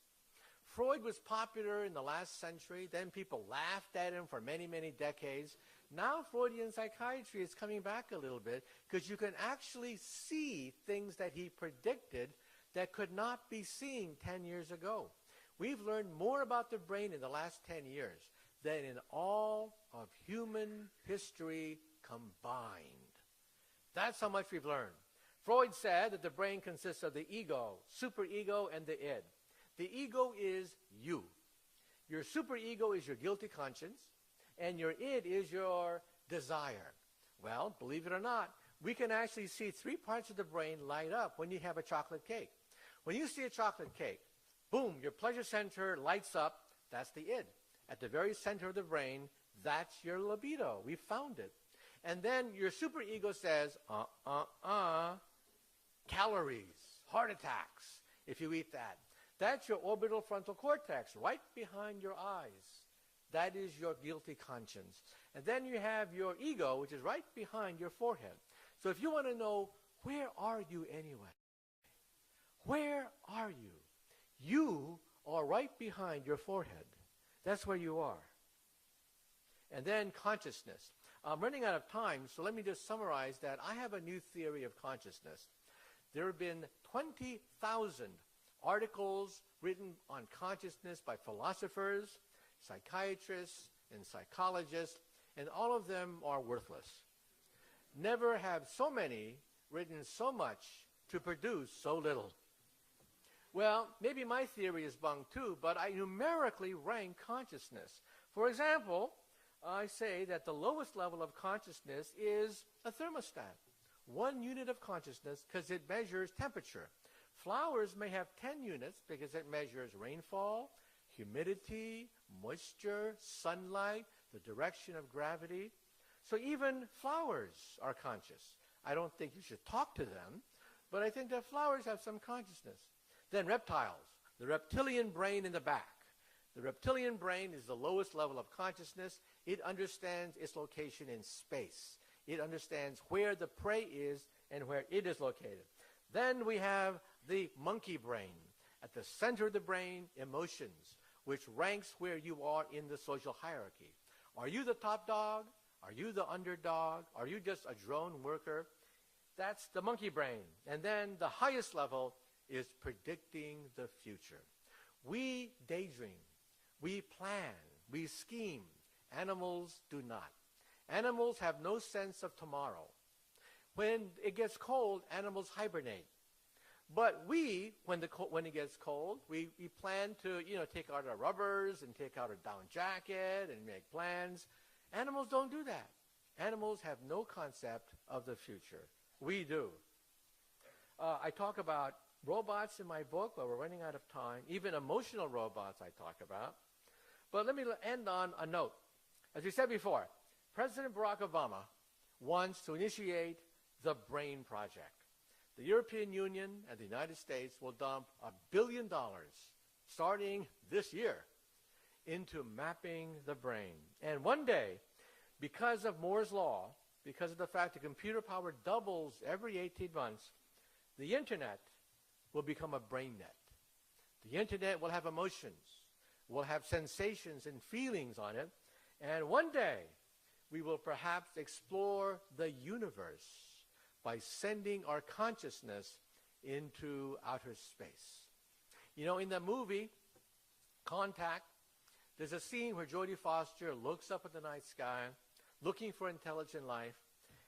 Freud was popular in the last century. Then people laughed at him for many, many decades. Now Freudian psychiatry is coming back a little bit because you can actually see things that he predicted that could not be seen 10 years ago. We've learned more about the brain in the last 10 years than in all of human history combined. That's how much we've learned. Freud said that the brain consists of the ego, superego, and the id. The ego is you. Your superego is your guilty conscience, and your id is your desire. Well, believe it or not, we can actually see 3 parts of the brain light up when you have a chocolate cake. When you see a chocolate cake, boom, your pleasure center lights up. That's the id. At the very center of the brain, that's your libido. We found it. And then your superego says, calories, heart attacks, if you eat that. That's your orbital frontal cortex, right behind your eyes. That is your guilty conscience. And then you have your ego, which is right behind your forehead. So if you want to know, where are you anyway? Where are you? You are right behind your forehead. That's where you are. And then consciousness. I'm running out of time, so let me just summarize that. I have a new theory of consciousness. There have been 20,000 articles written on consciousness by philosophers, psychiatrists, and psychologists, and all of them are worthless. Never have so many written so much to produce so little. Well, maybe my theory is bunk too, but I numerically rank consciousness. For example, I say that the lowest level of consciousness is a thermostat. 1 unit of consciousness because it measures temperature. Flowers may have 10 units because it measures rainfall, humidity, moisture, sunlight, the direction of gravity. So even flowers are conscious. I don't think you should talk to them, but I think that flowers have some consciousness. Then reptiles, the reptilian brain in the back. The reptilian brain is the lowest level of consciousness. It understands its location in space. It understands where the prey is and where it is located. Then we have the monkey brain. At the center of the brain, emotions, which ranks where you are in the social hierarchy. Are you the top dog? Are you the underdog? Are you just a drone worker? That's the monkey brain. And then the highest level is predicting the future. We daydream. We plan. We scheme. Animals do not. Animals have no sense of tomorrow. When it gets cold, animals hibernate. But we, when it gets cold, we plan to, take out our rubbers and take out our down jacket and make plans. Animals don't do that. Animals have no concept of the future. We do. I talk about robots in my book, but we're running out of time. Even emotional robots I talk about. But let me end on a note. As we said before, President Barack Obama wants to initiate the BRAIN project. The European Union and the United States will dump $1 billion starting this year into mapping the brain. And one day, because of Moore's law, because of the fact that computer power doubles every 18 months, the internet will become a brain net. The internet will have emotions, will have sensations and feelings on it, and one day we will perhaps explore the universe by sending our consciousness into outer space. You know, in the movie, Contact, there's a scene where Jodie Foster looks up at the night sky, looking for intelligent life,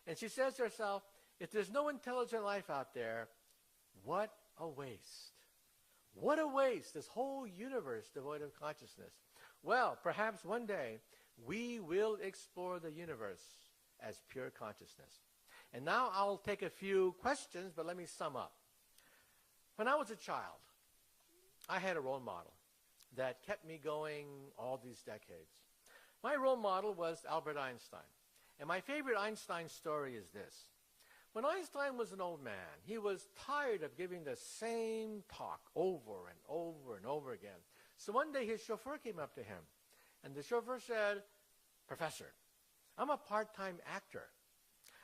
and she says to herself, if there's no intelligent life out there, what a waste. What a waste, this whole universe devoid of consciousness. Well, perhaps one day we will explore the universe as pure consciousness. And now I'll take a few questions, but let me sum up. When I was a child, I had a role model that kept me going all these decades. My role model was Albert Einstein. And my favorite Einstein story is this. When Einstein was an old man, he was tired of giving the same talk over and over and over again. So one day his chauffeur came up to him, and the chauffeur said, Professor, I'm a part-time actor.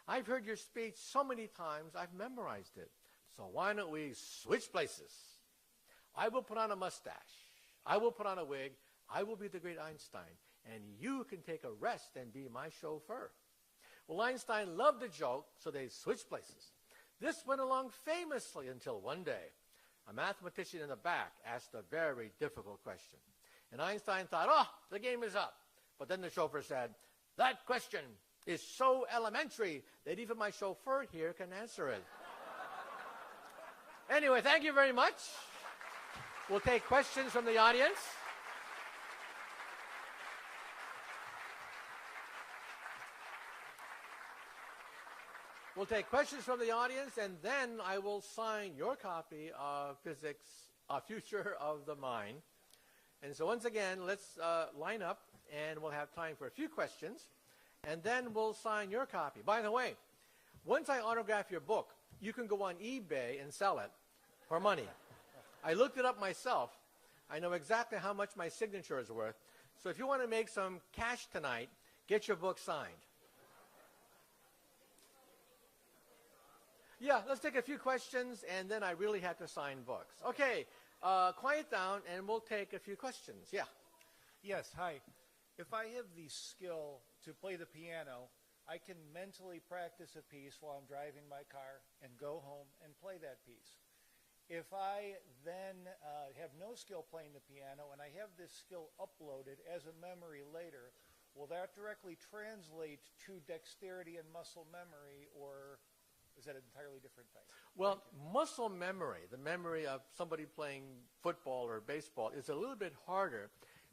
I've heard your speech so many times, I've memorized it. So why don't we switch places? I will put on a mustache. I will put on a wig. I will be the great Einstein, and you can take a rest and be my chauffeur. Well, Einstein loved the joke, so they switched places. This went along famously until one day, a mathematician in the back asked a very difficult question. And Einstein thought, oh, the game is up. But then the chauffeur said, that question is so elementary that even my chauffeur here can answer it. Anyway, thank you very much. We'll take questions from the audience. We'll take questions from the audience, and then I will sign your copy of Physics, A Future of the Mind. And so once again, let's line up, and we'll have time for a few questions, and then we'll sign your copy. By the way, once I autograph your book, you can go on eBay and sell it for money. I looked it up myself. I know exactly how much my signature is worth. So if you want to make some cash tonight, get your book signed. Yeah, let's take a few questions, and then I really have to sign books. Okay, quiet down, and we'll take a few questions. Yeah. Yes, hi. If I have the skill to play the piano, I can mentally practice a piece while I'm driving my car and go home and play that piece. If I then have no skill playing the piano and I have this skill uploaded as a memory later, will that directly translate to dexterity and muscle memory, or is that an entirely different thing? Well, muscle memory, the memory of somebody playing football or baseball, is a little bit harder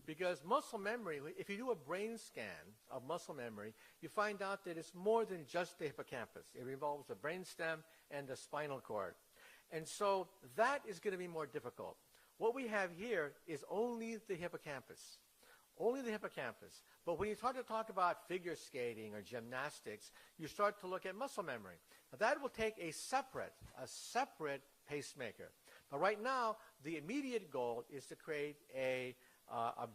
because muscle memory, if you do a brain scan of muscle memory, you find out that it's more than just the hippocampus. It involves the brainstem and the spinal cord. And so that is going to be more difficult. What we have here is only the hippocampus. Only the hippocampus. But when you start to talk about figure skating or gymnastics, you start to look at muscle memory. Now that will take a separate pacemaker. But right now, the immediate goal is to create a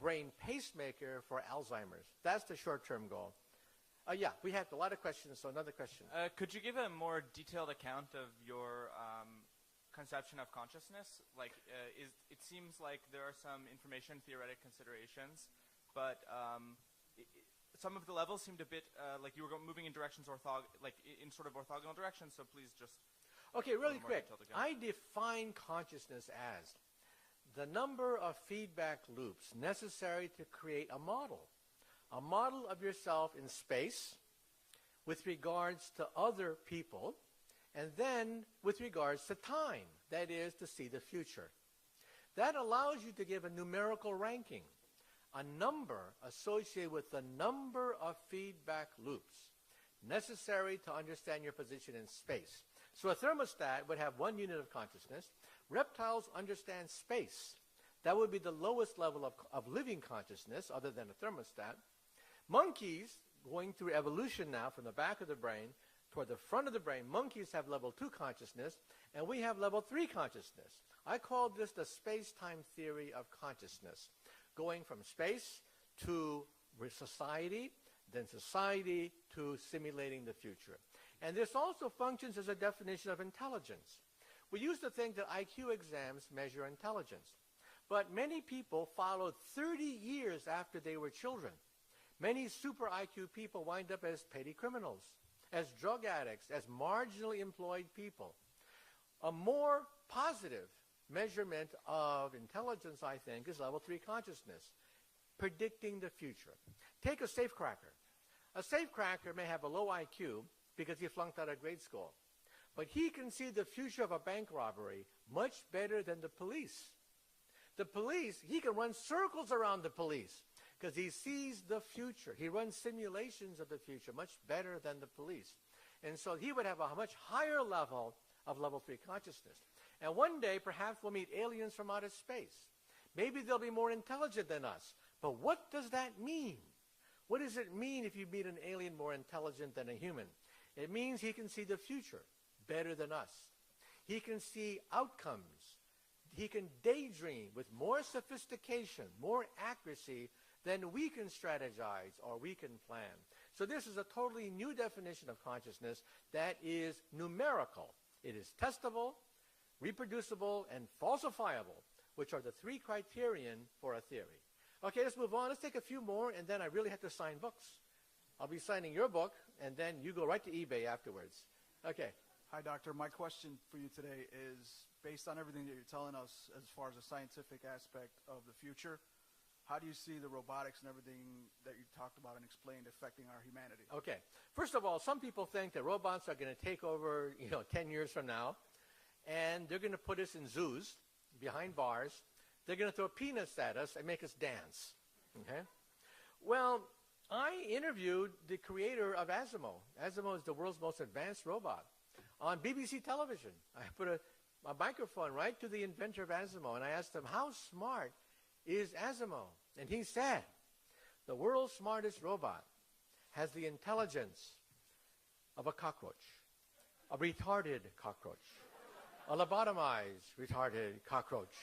brain pacemaker for Alzheimer's. That's the short-term goal. Yeah, we have a lot of questions, so another question. Could you give a more detailed account of your conception of consciousness? Like, it seems like there are some information theoretic considerations, but some of the levels seemed a bit like you were moving in directions in sort of orthogonal directions. So please just. Okay, really quick. I define consciousness as the number of feedback loops necessary to create a model of yourself in space with regards to other people, and then with regards to time, that is, to see the future. That allows you to give a numerical ranking, a number associated with the number of feedback loops necessary to understand your position in space. So a thermostat would have one unit of consciousness. Reptiles understand space. That would be the lowest level of living consciousness other than a thermostat. Monkeys, going through evolution now from the back of the brain toward the front of the brain, monkeys have level 2 consciousness, and we have level 3 consciousness. I call this the space-time theory of consciousness, going from space to society, then society to simulating the future. And this also functions as a definition of intelligence. We used to think that IQ exams measure intelligence, but many people followed 30 years after they were children. Many super IQ people wind up as petty criminals, as drug addicts, as marginally employed people. A more positive measurement of intelligence, I think, is level 3 consciousness, predicting the future. Take a safecracker. A safecracker may have a low IQ because he flunked out of grade school, but he can see the future of a bank robbery much better than the police. The police, he can run circles around the police because he sees the future. He runs simulations of the future much better than the police. And so he would have a much higher level of level 3 consciousness. And one day, perhaps we'll meet aliens from outer space. Maybe they'll be more intelligent than us. But what does that mean? What does it mean if you meet an alien more intelligent than a human? It means he can see the future better than us. He can see outcomes. He can daydream with more sophistication, more accuracy than we can strategize or we can plan. So this is a totally new definition of consciousness that is numerical. It is testable, reproducible, and falsifiable, which are the 3 criterion for a theory. Okay, let's move on. Let's take a few more, and then I really have to sign books. I'll be signing your book, and then you go right to eBay afterwards. Okay. Hi, Doctor. My question for you today is, based on everything that you're telling us as far as the scientific aspect of the future, how do you see the robotics and everything that you talked about and explained affecting our humanity? Okay. First of all, some people think that robots are going to take over, 10 years from now, and they're going to put us in zoos behind bars. They're going to throw peanuts at us and make us dance. Okay? Well, I interviewed the creator of Asimo. Asimo is the world's most advanced robot. On BBC television, I put a microphone right to the inventor of Asimo, and I asked him, how smart is Asimo? And he said, the world's smartest robot has the intelligence of a cockroach, a retarded cockroach, a lobotomized retarded cockroach.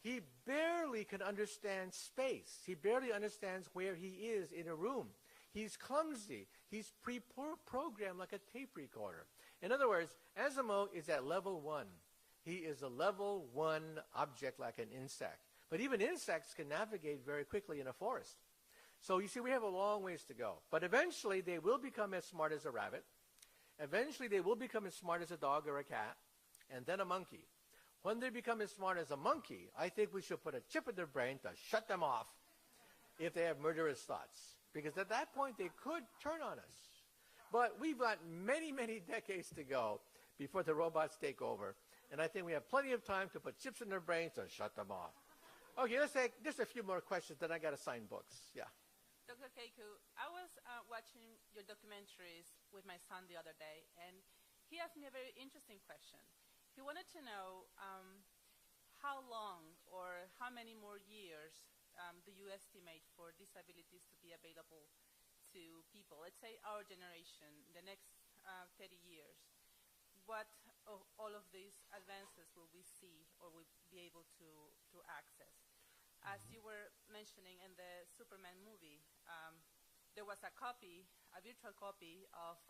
He barely can understand space. He barely understands where he is in a room. He's clumsy. He's pre-programmed like a tape recorder. In other words, Asimo is at level 1. He is a level 1 object like an insect. But even insects can navigate very quickly in a forest. So you see, we have a long ways to go. But eventually, they will become as smart as a rabbit. Eventually, they will become as smart as a dog or a cat, and then a monkey. When they become as smart as a monkey, I think we should put a chip in their brain to shut them off if they have murderous thoughts. Because at that point, they could turn on us. But we've got many, many decades to go before the robots take over. And I think we have plenty of time to put chips in their brains to shut them off. Okay, let's take just a few more questions, then I got to sign books. Yeah. Dr. Kaku, I was watching your documentaries with my son the other day, and he asked me a very interesting question. He wanted to know how long or how many more years do you estimate for these abilities to be available to people? Let's say our generation, the next 30 years. What of all of these advances will we see or will be able to access? As you were mentioning in the Superman movie, there was a virtual copy of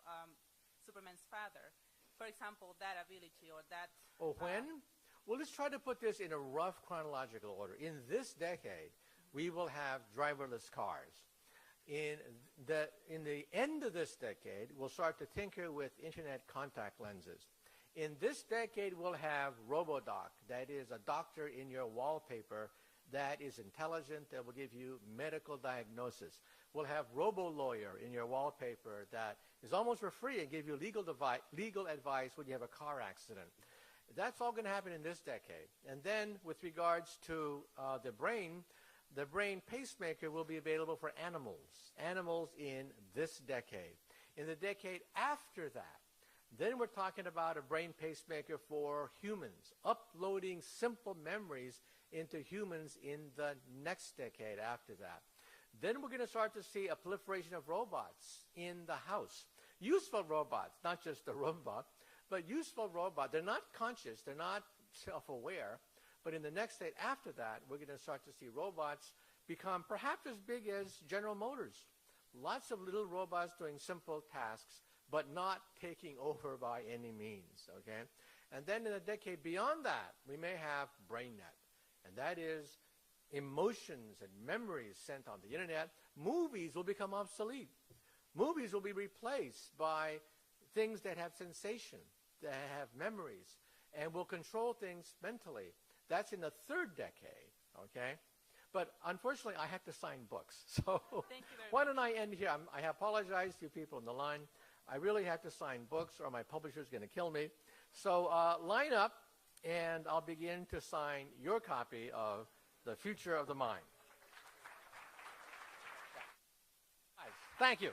Superman's father. For example, that ability or that... Oh, when? Well, let's try to put this in a rough chronological order. In this decade, we will have driverless cars. In the end of this decade, we'll start to tinker with internet contact lenses. In this decade, we'll have RoboDoc, that is a doctor in your wallpaper that is intelligent, that will give you medical diagnosis. We'll have RoboLawyer in your wallpaper that is almost for free and give you legal advice when you have a car accident. That's all going to happen in this decade. And then with regards to the brain pacemaker will be available for animals in this decade. In the decade after that, then we're talking about a brain pacemaker for humans, uploading simple memories into humans in the next decade after that. Then we're going to start to see a proliferation of robots in the house. Useful robots, not just a robot, but useful robots. They're not conscious, they're not self-aware, but in the next state after that, we're going to start to see robots become perhaps as big as General Motors. Lots of little robots doing simple tasks, but not taking over by any means, okay? And then in the decade beyond that, we may have BrainNet, and that is emotions and memories sent on the internet. Movies will become obsolete. Movies will be replaced by things that have sensation, that have memories. and will control things mentally. That's in the third decade, okay? But unfortunately, I have to sign books. So Thank you very why much. don't I end here? I apologize to people on the line. I really have to sign books or my publisher's going to kill me. So line up, and I'll begin to sign your copy of The Future of the Mind. Thank you.